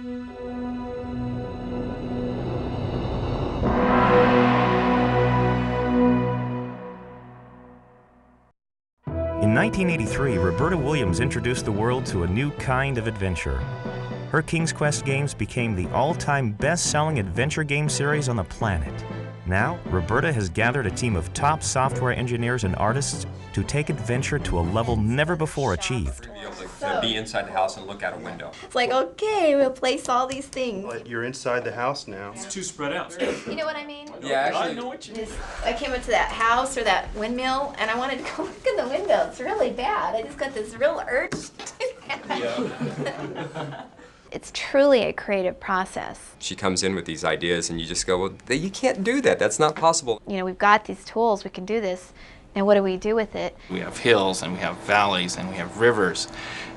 In 1983, Roberta Williams introduced the world to a new kind of adventure. Her King's Quest games became the all-time best-selling adventure game series on the planet. Now, Roberta has gathered a team of top software engineers and artists to take adventure to a level never before achieved. Be able to be inside the house and look out a window. It's like, okay, we'll place all these things. But you're inside the house now. It's too spread out. You know what I mean? Yeah, actually. I know what you mean. I came into that house or that windmill, and I wanted to go look in the window. It's really bad. I just got this real urge to do that. It's truly a creative process. She comes in with these ideas and you just go, well, you can't do that. That's not possible. You know, we've got these tools. We can do this. Now what do we do with it? We have hills and we have valleys and we have rivers.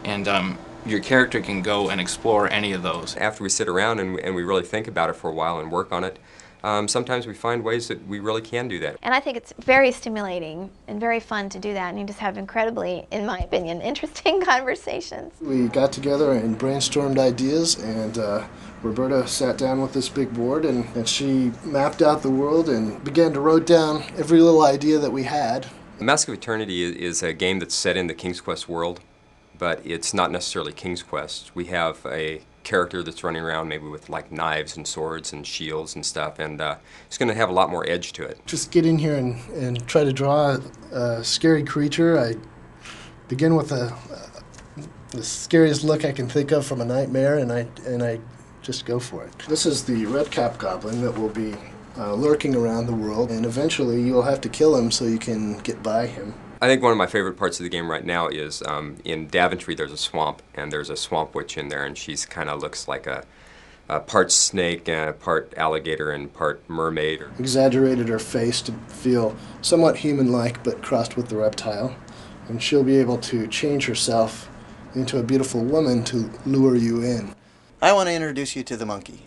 And your character can go and explore any of those. After we sit around and we really think about it for a while and work on it, sometimes we find ways that we really can do that. And I think it's very stimulating and very fun to do that, and you just have incredibly, in my opinion, interesting conversations. We got together and brainstormed ideas, and Roberta sat down with this big board and she mapped out the world and began to write down every little idea that we had. Mask of Eternity is a game that's set in the King's Quest world, but it's not necessarily King's Quest. We have a character that's running around maybe with like knives and swords and shields and stuff, and it's going to have a lot more edge to it. Just get in here and try to draw a scary creature. I begin with the scariest look I can think of from a nightmare, and I just go for it. This is the red-cap goblin that will be lurking around the world, and eventually you'll have to kill him so you can get by him. I think one of my favorite parts of the game right now is in Daventry there's a swamp, and there's a swamp witch in there, and she's kind of looks like a part snake, part alligator, and part mermaid. Exaggerated her face to feel somewhat human-like, but crossed with the reptile. And she'll be able to change herself into a beautiful woman to lure you in. I want to introduce you to the monkey.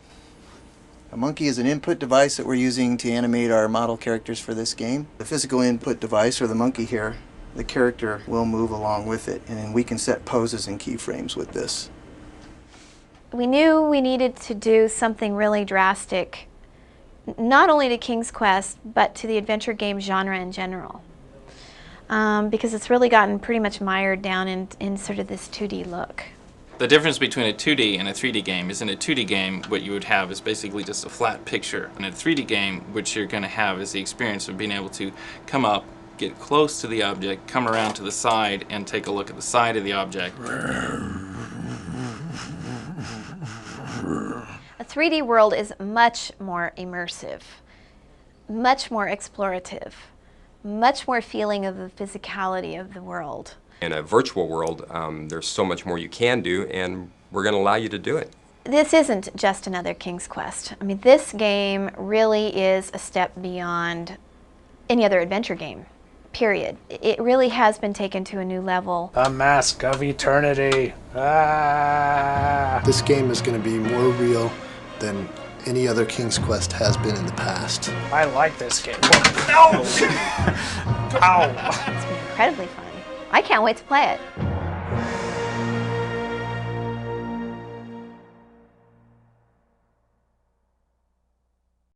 A monkey is an input device that we're using to animate our model characters for this game. The physical input device, or the monkey here, the character will move along with it, and we can set poses and keyframes with this. We knew we needed to do something really drastic, not only to King's Quest, but to the adventure game genre in general. Because it's really gotten pretty much mired down in sort of this 2D look. The difference between a 2D and a 3D game is in a 2D game, what you would have is basically just a flat picture. In a 3D game, what you're going to have is the experience of being able to come up, get close to the object, come around to the side, and take a look at the side of the object. A 3D world is much more immersive, much more explorative, much more feeling of the physicality of the world. In a virtual world, there's so much more you can do, and we're going to allow you to do it. This isn't just another King's Quest. I mean, this game really is a step beyond any other adventure game, period. It really has been taken to a new level. The Mask of Eternity. Ah! This game is going to be more real than any other King's Quest has been in the past. I like this game. No! Ow! It's been incredibly fun. I can't wait to play it.